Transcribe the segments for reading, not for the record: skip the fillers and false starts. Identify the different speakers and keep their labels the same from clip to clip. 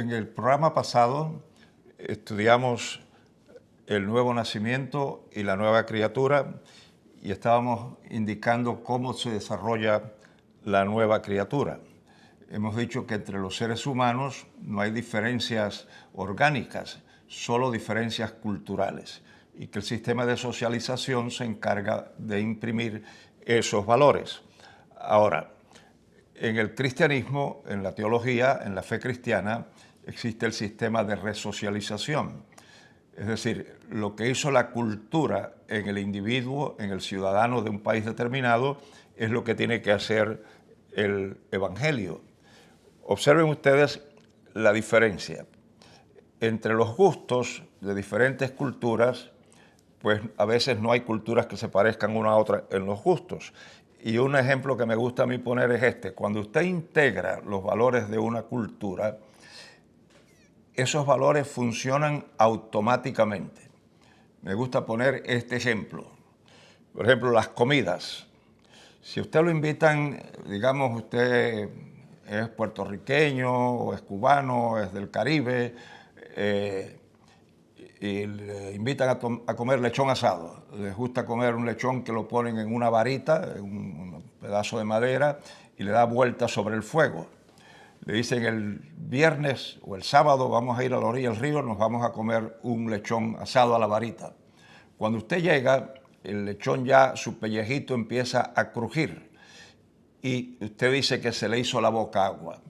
Speaker 1: En el programa pasado estudiamos el nuevo nacimiento y la nueva criatura y estábamos indicando cómo se desarrolla la nueva criatura. Hemos dicho que entre los seres humanos no hay diferencias orgánicas, solo diferencias culturales, y que el sistema de socialización se encarga de imprimir esos valores. Ahora, en el cristianismo, en la teología, en la fe cristiana, existe el sistema de resocialización. Es decir, lo que hizo la cultura en el individuo, en el ciudadano de un país determinado, es lo que tiene que hacer el evangelio. Observen ustedes la diferencia. Entre los gustos de diferentes culturas, pues a veces no hay culturas que se parezcan una a otra en los gustos. Y un ejemplo que me gusta a mí poner es este. Cuando usted integra los valores de una cultura, esos valores funcionan automáticamente. Me gusta poner este ejemplo. Por ejemplo, las comidas. Si usted lo invitan, digamos, usted es puertorriqueño o es cubano, es del Caribe, y le invitan a comer lechón asado. Les gusta comer un lechón que lo ponen en una varita, en un pedazo de madera, y le da vueltas sobre el fuego. Le dicen el viernes o el sábado vamos a ir a la orilla del río, nos vamos a comer un lechón asado a la varita. Cuando usted llega, el lechón ya, su pellejito empieza a crujir y usted dice que se le hizo la boca agua.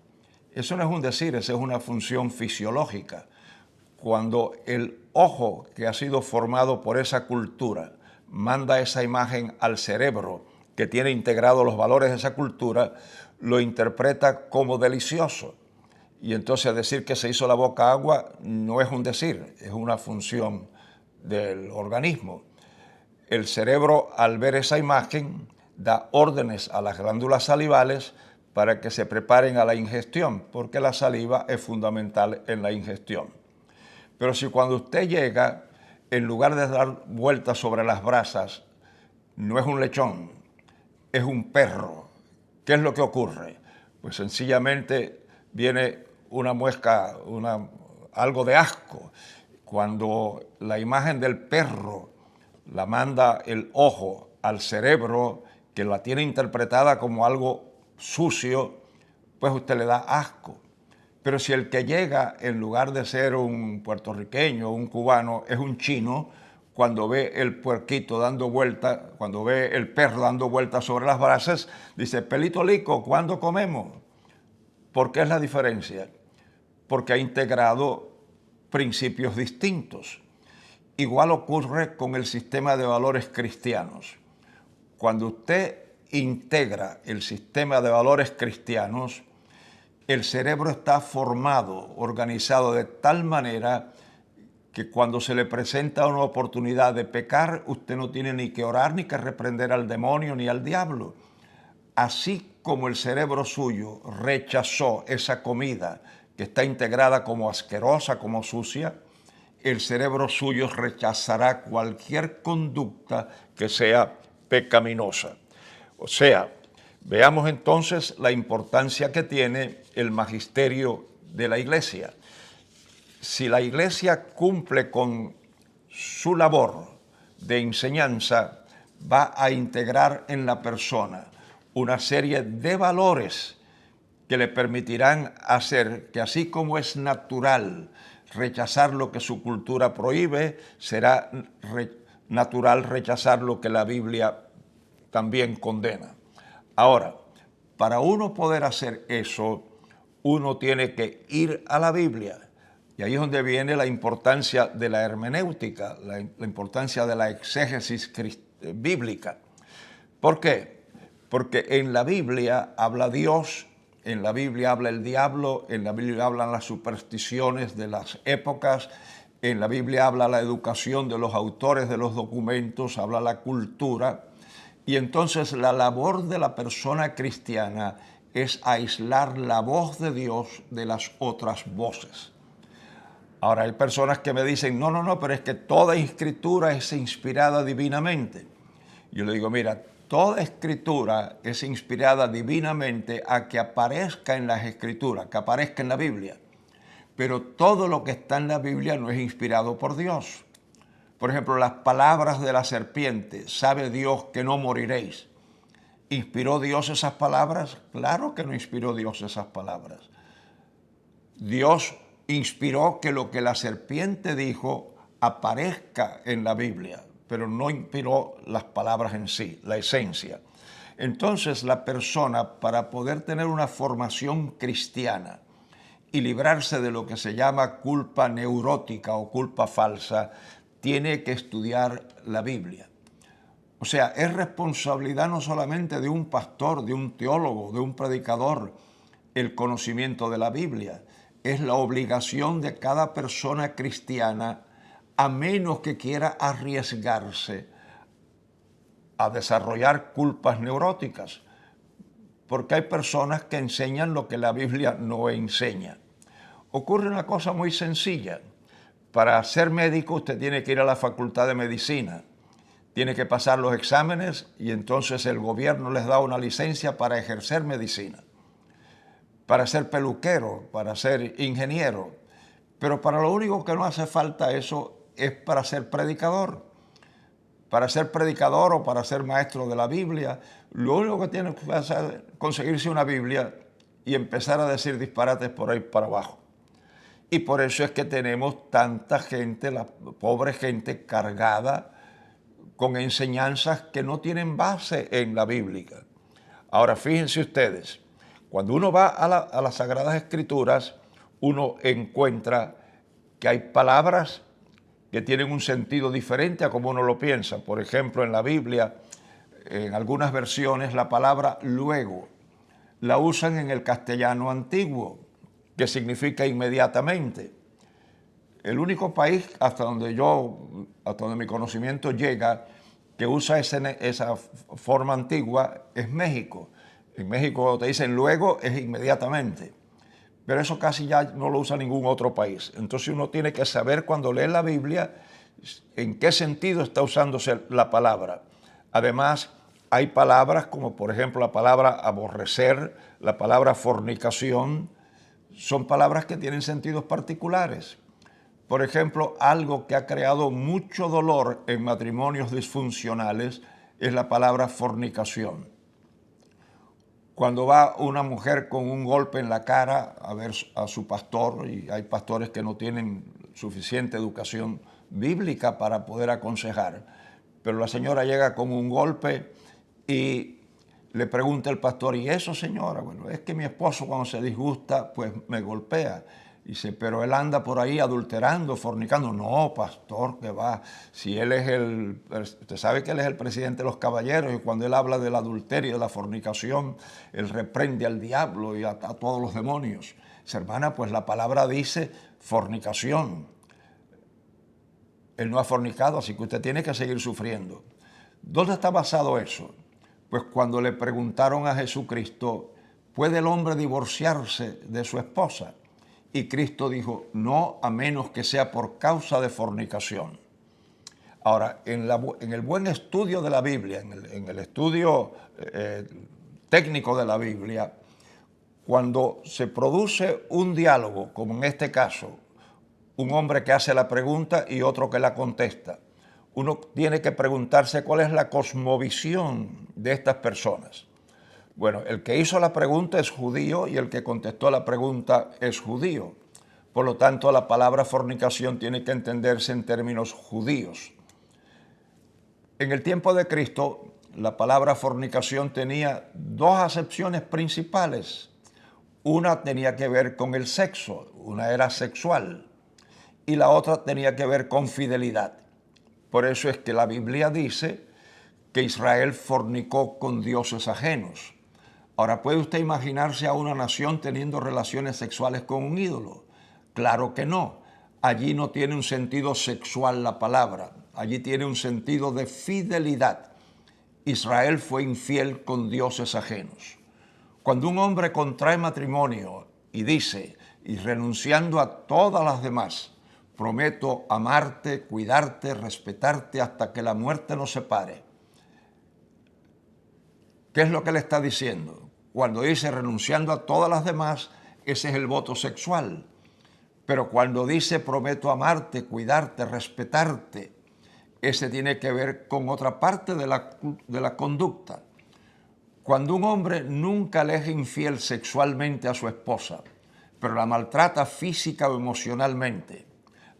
Speaker 1: Eso no es un decir, esa es una función fisiológica. Cuando el ojo que ha sido formado por esa cultura manda esa imagen al cerebro que tiene integrados los valores de esa cultura, lo interpreta como delicioso. Y entonces decir que se hizo la boca agua no es un decir, es una función del organismo. El cerebro, al ver esa imagen, da órdenes a las glándulas salivales para que se preparen a la ingestión, porque la saliva es fundamental en la ingestión. Pero si cuando usted llega, en lugar de dar vueltas sobre las brasas, no es un lechón, es un perro, ¿qué es lo que ocurre? Pues sencillamente viene una muesca, algo de asco. Cuando la imagen del perro la manda el ojo al cerebro, que la tiene interpretada como algo sucio, pues usted le da asco. Pero si el que llega, en lugar de ser un puertorriqueño o un cubano, es un chino, cuando ve el puerquito dando vueltas, cuando ve el perro dando vueltas sobre las brasas, dice, pelito lico, ¿cuándo comemos? ¿Por qué es la diferencia? Porque ha integrado principios distintos. Igual ocurre con el sistema de valores cristianos. Cuando usted integra el sistema de valores cristianos, el cerebro está formado, organizado de tal manera que cuando se le presenta una oportunidad de pecar, usted no tiene ni que orar, ni que reprender al demonio, ni al diablo. Así como el cerebro suyo rechazó esa comida que está integrada como asquerosa, como sucia, el cerebro suyo rechazará cualquier conducta que sea pecaminosa. O sea, veamos entonces la importancia que tiene el magisterio de la Iglesia. Si la Iglesia cumple con su labor de enseñanza, va a integrar en la persona una serie de valores que le permitirán hacer que, así como es natural rechazar lo que su cultura prohíbe, será natural rechazar lo que la Biblia también condena. Ahora, para uno poder hacer eso, uno tiene que ir a la Biblia. Y ahí es donde viene la importancia de la hermenéutica, la importancia de la exégesis bíblica. ¿Por qué? Porque en la Biblia habla Dios, en la Biblia habla el diablo, en la Biblia hablan las supersticiones de las épocas, en la Biblia habla la educación de los autores de los documentos, habla la cultura. Y entonces la labor de la persona cristiana es aislar la voz de Dios de las otras voces. Ahora hay personas que me dicen, no, pero es que toda escritura es inspirada divinamente. Yo le digo, mira, toda escritura es inspirada divinamente a que aparezca en las escrituras, que aparezca en la Biblia. pero todo lo que está en la Biblia no es inspirado por Dios. Por ejemplo, las palabras de la serpiente, sabe Dios que no moriréis. ¿Inspiró Dios esas palabras? Claro que no inspiró Dios esas palabras. Dios inspiró que lo que la serpiente dijo aparezca en la Biblia, pero no inspiró las palabras en sí, la esencia. Entonces, la persona, para poder tener una formación cristiana y librarse de lo que se llama culpa neurótica o culpa falsa, tiene que estudiar la Biblia. O sea, es responsabilidad no solamente de un pastor, de un teólogo, de un predicador, el conocimiento de la Biblia. Es la obligación de cada persona cristiana, a menos que quiera arriesgarse a desarrollar culpas neuróticas, porque hay personas que enseñan lo que la Biblia no enseña. Ocurre una cosa muy sencilla. Para ser médico usted tiene que ir a la Facultad de Medicina, tiene que pasar los exámenes y entonces el gobierno les da una licencia para ejercer medicina, para ser peluquero, para ser ingeniero. Pero para lo único que no hace falta eso es para ser predicador. Para ser predicador o para ser maestro de la Biblia, lo único que tiene que hacer es conseguirse una Biblia y empezar a decir disparates por ahí para abajo. Y por eso es que tenemos tanta gente, la pobre gente cargada con enseñanzas que no tienen base en la Biblia. Ahora, fíjense ustedes, cuando uno va a las Sagradas Escrituras, uno encuentra que hay palabras que tienen un sentido diferente a como uno lo piensa. Por ejemplo, en la Biblia, en algunas versiones, la palabra luego la usan en el castellano antiguo, que significa inmediatamente. El único país hasta donde mi conocimiento llega, que usa esa forma antigua es México. En México te dicen luego es inmediatamente, pero eso casi ya no lo usa ningún otro país. Entonces uno tiene que saber cuando lee la Biblia en qué sentido está usándose la palabra. Además, hay palabras como por ejemplo la palabra aborrecer, la palabra fornicación, son palabras que tienen sentidos particulares. Por ejemplo, algo que ha creado mucho dolor en matrimonios disfuncionales es la palabra fornicación. Cuando va una mujer con un golpe en la cara a ver a su pastor, y hay pastores que no tienen suficiente educación bíblica para poder aconsejar, pero la señora llega con un golpe y le pregunta el pastor, ¿y eso, señora? Bueno, es que mi esposo cuando se disgusta, pues me golpea. Dice, pero él anda por ahí adulterando, fornicando. No, pastor, que va. Si él es usted sabe que él es el presidente de los caballeros y cuando él habla del adulterio y de la fornicación, él reprende al diablo y a todos los demonios. Dice, hermana, pues la palabra dice fornicación. Él no ha fornicado, así que usted tiene que seguir sufriendo. ¿Dónde está basado eso? Pues cuando le preguntaron a Jesucristo, ¿puede el hombre divorciarse de su esposa? Y Cristo dijo, no, a menos que sea por causa de fornicación. Ahora, en el buen estudio de la Biblia, en el estudio técnico de la Biblia, cuando se produce un diálogo, como en este caso, un hombre que hace la pregunta y otro que la contesta, uno tiene que preguntarse cuál es la cosmovisión de estas personas. Bueno, el que hizo la pregunta es judío y el que contestó la pregunta es judío. Por lo tanto, la palabra fornicación tiene que entenderse en términos judíos. En el tiempo de Cristo, la palabra fornicación tenía dos acepciones principales. Una tenía que ver con el sexo, una era sexual, y la otra tenía que ver con fidelidad. Por eso es que la Biblia dice que Israel fornicó con dioses ajenos. Ahora, ¿puede usted imaginarse a una nación teniendo relaciones sexuales con un ídolo? Claro que no. Allí no tiene un sentido sexual la palabra. Allí tiene un sentido de fidelidad. Israel fue infiel con dioses ajenos. Cuando un hombre contrae matrimonio y dice, y renunciando a todas las demás, prometo amarte, cuidarte, respetarte hasta que la muerte nos separe. ¿Qué es lo que le está diciendo? Cuando dice renunciando a todas las demás, ese es el voto sexual. Pero cuando dice prometo amarte, cuidarte, respetarte, ese tiene que ver con otra parte de la conducta. Cuando un hombre nunca le es infiel sexualmente a su esposa, pero la maltrata física o emocionalmente,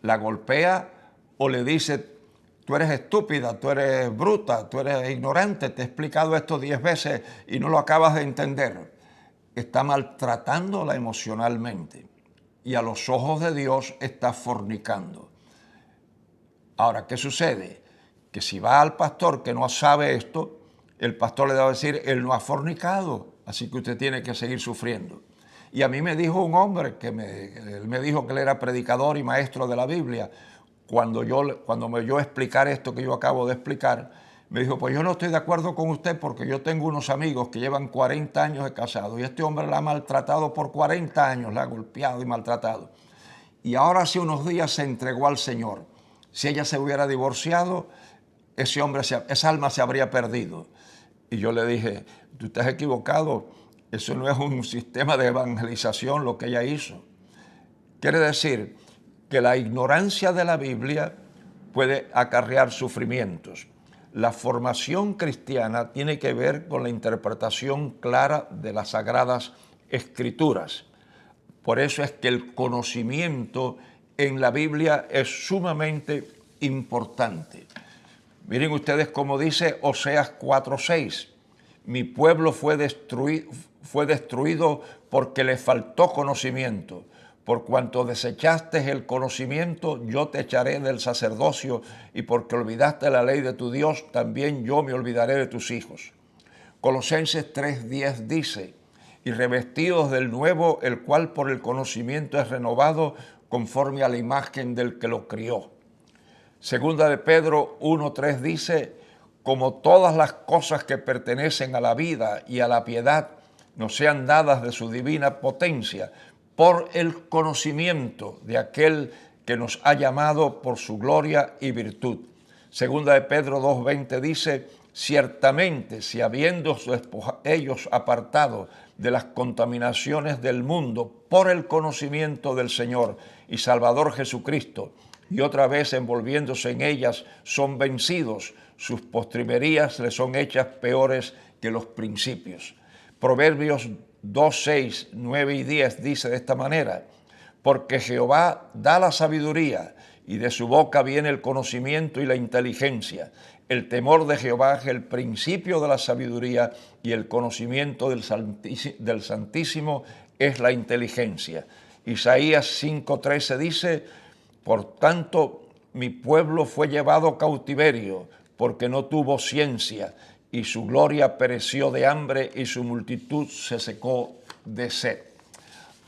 Speaker 1: la golpea o le dice, tú eres estúpida, tú eres bruta, tú eres ignorante, te he explicado esto 10 veces y no lo acabas de entender, está maltratándola emocionalmente y a los ojos de Dios está fornicando. Ahora, ¿qué sucede? Que si va al pastor que no sabe esto, el pastor le va a decir, él no ha fornicado, así que usted tiene que seguir sufriendo. Y a mí me dijo un hombre, él me dijo que él era predicador y maestro de la Biblia, cuando me oyó explicar esto que yo acabo de explicar, me dijo, pues yo no estoy de acuerdo con usted porque yo tengo unos amigos que llevan 40 años de casado y este hombre la ha maltratado por 40 años, la ha golpeado y maltratado. Y ahora hace unos días se entregó al Señor. Si ella se hubiera divorciado, esa alma se habría perdido. Y yo le dije, tú estás equivocado, eso no es un sistema de evangelización lo que ella hizo. Quiere decir que la ignorancia de la Biblia puede acarrear sufrimientos. La formación cristiana tiene que ver con la interpretación clara de las Sagradas Escrituras. Por eso es que el conocimiento en la Biblia es sumamente importante. Miren ustedes cómo dice Oseas 4:6. Mi pueblo fue destruido porque le faltó conocimiento. Por cuanto desechaste el conocimiento, yo te echaré del sacerdocio, y porque olvidaste la ley de tu Dios, también yo me olvidaré de tus hijos. Colosenses 3:10 dice, y revestidos del nuevo, el cual por el conocimiento es renovado conforme a la imagen del que lo crió. Segunda de Pedro 1:3 dice, como todas las cosas que pertenecen a la vida y a la piedad nos sean dadas de su divina potencia, por el conocimiento de aquel que nos ha llamado por su gloria y virtud. Segunda de Pedro 2:20 dice, ciertamente si habiendo ellos apartado de las contaminaciones del mundo por el conocimiento del Señor y Salvador Jesucristo, y otra vez envolviéndose en ellas, son vencidos, sus postrimerías les son hechas peores que los principios. Proverbios 2:6, 9 y 10 dice de esta manera, porque Jehová da la sabiduría, y de su boca viene el conocimiento y la inteligencia. El temor de Jehová es el principio de la sabiduría, y el conocimiento del Santísimo es la inteligencia. Isaías 5:13 dice, por tanto, mi pueblo fue llevado cautiverio, porque no tuvo ciencia, y su gloria pereció de hambre, y su multitud se secó de sed.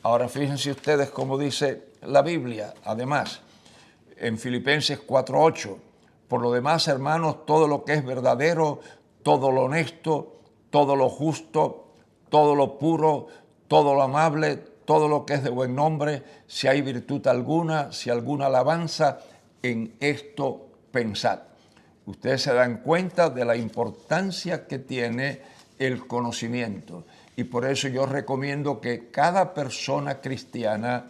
Speaker 1: Ahora fíjense ustedes cómo dice la Biblia, además, en Filipenses 4:8, por lo demás, hermanos, todo lo que es verdadero, todo lo honesto, todo lo justo, todo lo puro, todo lo amable, todo lo que es de buen nombre, si hay virtud alguna, si alguna alabanza, en esto pensad. Ustedes se dan cuenta de la importancia que tiene el conocimiento. Y por eso yo recomiendo que cada persona cristiana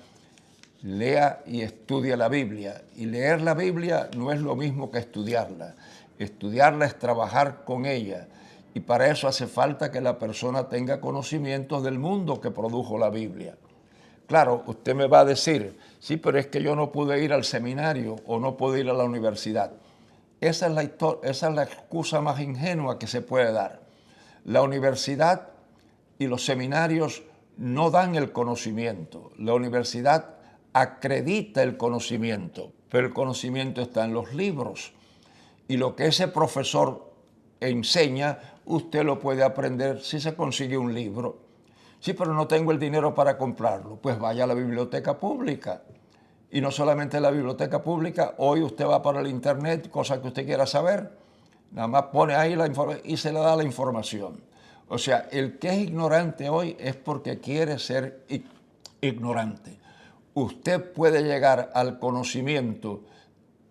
Speaker 1: lea y estudie la Biblia. Y leer la Biblia no es lo mismo que estudiarla. Estudiarla es trabajar con ella. Y para eso hace falta que la persona tenga conocimientos del mundo que produjo la Biblia. Claro, usted me va a decir, sí, pero es que yo no pude ir al seminario o no pude ir a la universidad. Esa es la excusa más ingenua que se puede dar. La universidad y los seminarios no dan el conocimiento. La universidad acredita el conocimiento, pero el conocimiento está en los libros. Y lo que ese profesor enseña, usted lo puede aprender si se consigue un libro. Sí, pero no tengo el dinero para comprarlo. Pues vaya a la biblioteca pública. Y no solamente la biblioteca pública, hoy usted va para el internet, cosa que usted quiera saber, nada más pone ahí la información y se le da la información. O sea, el que es ignorante hoy es porque quiere ser ignorante. Usted puede llegar al conocimiento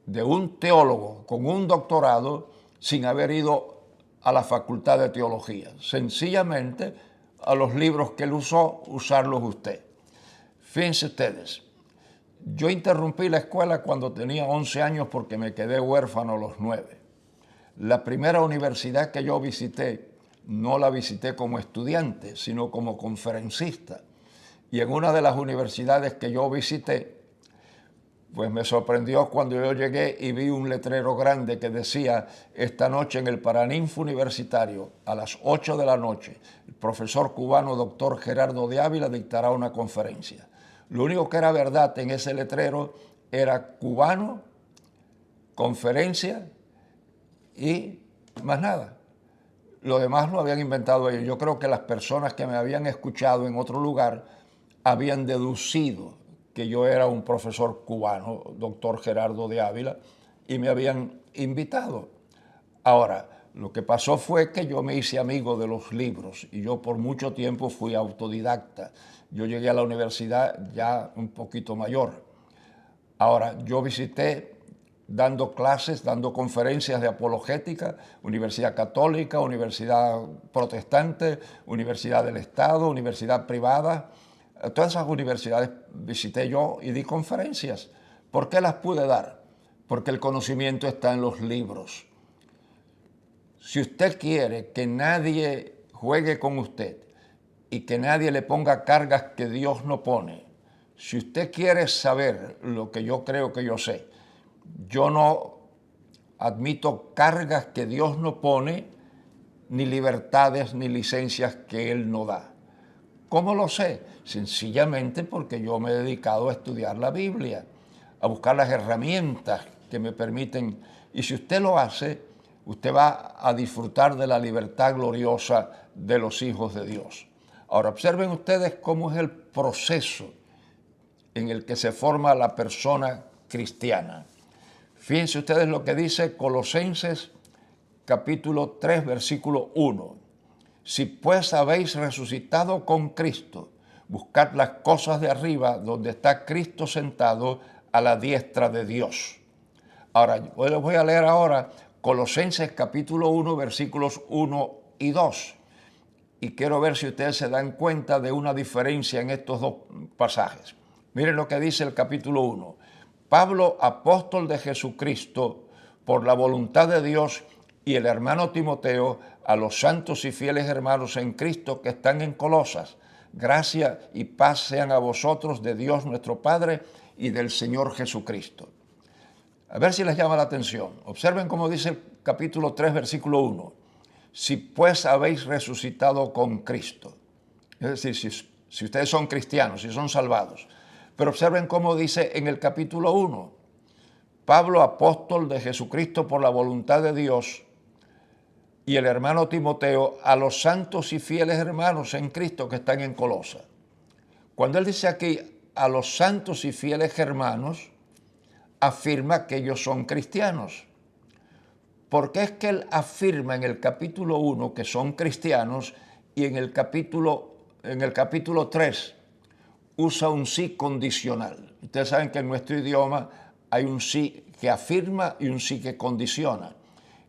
Speaker 1: de un teólogo con un doctorado sin haber ido a la facultad de teología. Sencillamente, a los libros que él usó, usarlos usted. Fíjense ustedes, Yo interrumpí la escuela cuando tenía 11 años porque me quedé huérfano a los 9. La primera universidad que yo visité, no la visité como estudiante, sino como conferencista. Y en una de las universidades que yo visité, pues me sorprendió cuando yo llegué y vi un letrero grande que decía: esta noche en el Paraninfo Universitario, a las 8 de la noche, el profesor cubano doctor Gerardo de Ávila dictará una conferencia. Lo único que era verdad en ese letrero era cubano, conferencia y más nada. Lo demás lo habían inventado ellos. Yo creo que las personas que me habían escuchado en otro lugar habían deducido que yo era un profesor cubano, doctor Gerardo de Ávila, y me habían invitado. Ahora, lo que pasó fue que yo me hice amigo de los libros y yo por mucho tiempo fui autodidacta. Yo llegué a la universidad ya un poquito mayor. Ahora, yo visité dando clases, dando conferencias de apologética, Universidad Católica, Universidad Protestante, Universidad del Estado, Universidad Privada. Todas esas universidades visité yo y di conferencias. ¿Por qué las pude dar? Porque el conocimiento está en los libros. Si usted quiere que nadie juegue con usted y que nadie le ponga cargas que Dios no pone, si usted quiere saber lo que yo creo que yo sé, yo no admito cargas que Dios no pone, ni libertades ni licencias que Él no da. ¿Cómo lo sé? Sencillamente porque yo me he dedicado a estudiar la Biblia, a buscar las herramientas que me permiten. Y si usted lo hace, usted va a disfrutar de la libertad gloriosa de los hijos de Dios. Ahora, observen ustedes cómo es el proceso en el que se forma la persona cristiana. Fíjense ustedes lo que dice Colosenses capítulo 3, versículo 1. Si pues habéis resucitado con Cristo, buscad las cosas de arriba donde está Cristo sentado a la diestra de Dios. Ahora, yo les voy a leer ahora Colosenses capítulo 1, versículos 1 y 2. Y quiero ver si ustedes se dan cuenta de una diferencia en estos dos pasajes. Miren lo que dice el capítulo 1. Pablo, apóstol de Jesucristo, por la voluntad de Dios, y el hermano Timoteo, a los santos y fieles hermanos en Cristo que están en Colosas. Gracia y paz sean a vosotros de Dios nuestro Padre y del Señor Jesucristo. A ver si les llama la atención. Observen cómo dice el capítulo 3, versículo 1. Si pues habéis resucitado con Cristo. Es decir, si ustedes son cristianos, si son salvados. Pero observen cómo dice en el capítulo 1. Pablo, apóstol de Jesucristo por la voluntad de Dios, y el hermano Timoteo, a los santos y fieles hermanos en Cristo que están en Colosas. Cuando él dice aquí a los santos y fieles hermanos, afirma que ellos son cristianos. Porque es que él afirma en el capítulo 1 que son cristianos y en el capítulo 3 usa un sí condicional. Ustedes saben que en nuestro idioma hay un sí que afirma y un sí que condiciona.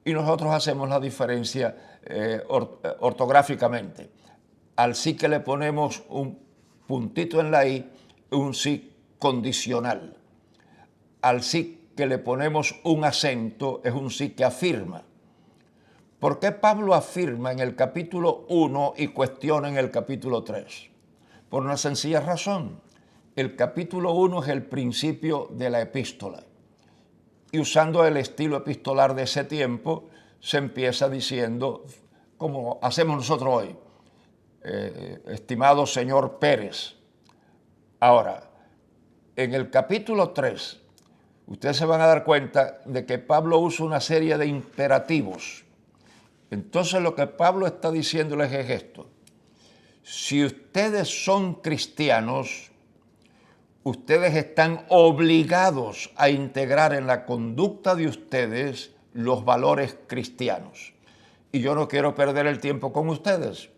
Speaker 1: Y nosotros hacemos la diferencia ortográficamente. Al sí que le ponemos un puntito en la i, un sí condicional. Al sí que le ponemos un acento, es un sí que afirma. ¿Por qué Pablo afirma en el capítulo 1 y cuestiona en el capítulo 3? Por una sencilla razón. El capítulo 1 es el principio de la epístola. Y usando el estilo epistolar de ese tiempo, se empieza diciendo, como hacemos nosotros hoy, estimado señor Pérez. Ahora, en el capítulo 3, ustedes se van a dar cuenta de que Pablo usa una serie de imperativos. Entonces lo que Pablo está diciéndoles es esto. Si ustedes son cristianos, ustedes están obligados a integrar en la conducta de ustedes los valores cristianos. Y yo no quiero perder el tiempo con ustedes.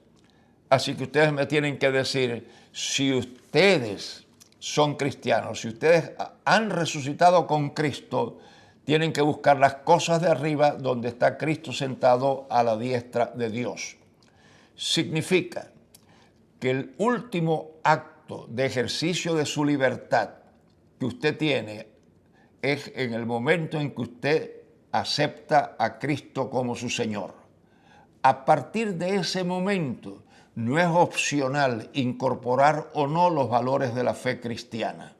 Speaker 1: Así que ustedes me tienen que decir, si ustedes son cristianos, si ustedes han resucitado con Cristo, tienen que buscar las cosas de arriba donde está Cristo sentado a la diestra de Dios. Significa que el último acto de ejercicio de su libertad que usted tiene es en el momento en que usted acepta a Cristo como su Señor. A partir de ese momento no es opcional incorporar o no los valores de la fe cristiana.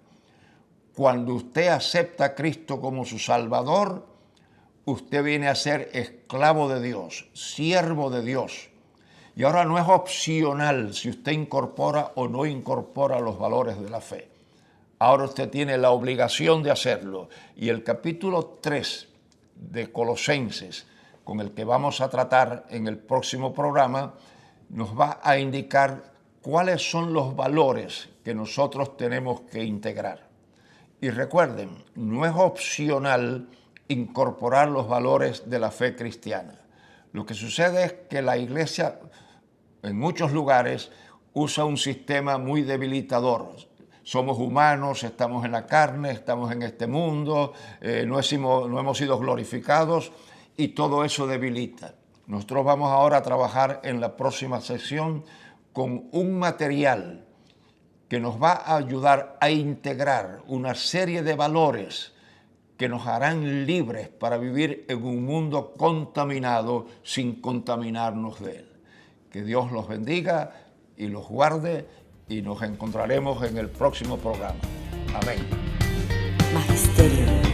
Speaker 1: Cuando usted acepta a Cristo como su Salvador, usted viene a ser esclavo de Dios, siervo de Dios. Y ahora no es opcional si usted incorpora o no incorpora los valores de la fe. Ahora usted tiene la obligación de hacerlo. Y el capítulo 3 de Colosenses, con el que vamos a tratar en el próximo programa, nos va a indicar cuáles son los valores que nosotros tenemos que integrar. Y recuerden, no es opcional incorporar los valores de la fe cristiana. Lo que sucede es que la iglesia en muchos lugares usa un sistema muy debilitador. Somos humanos, estamos en la carne, estamos en este mundo, no hemos sido glorificados y todo eso debilita. Nosotros vamos ahora a trabajar en la próxima sesión con un material que nos va a ayudar a integrar una serie de valores que nos harán libres para vivir en un mundo contaminado sin contaminarnos de él. Que Dios los bendiga y los guarde y nos encontraremos en el próximo programa. Amén.
Speaker 2: Magisterio.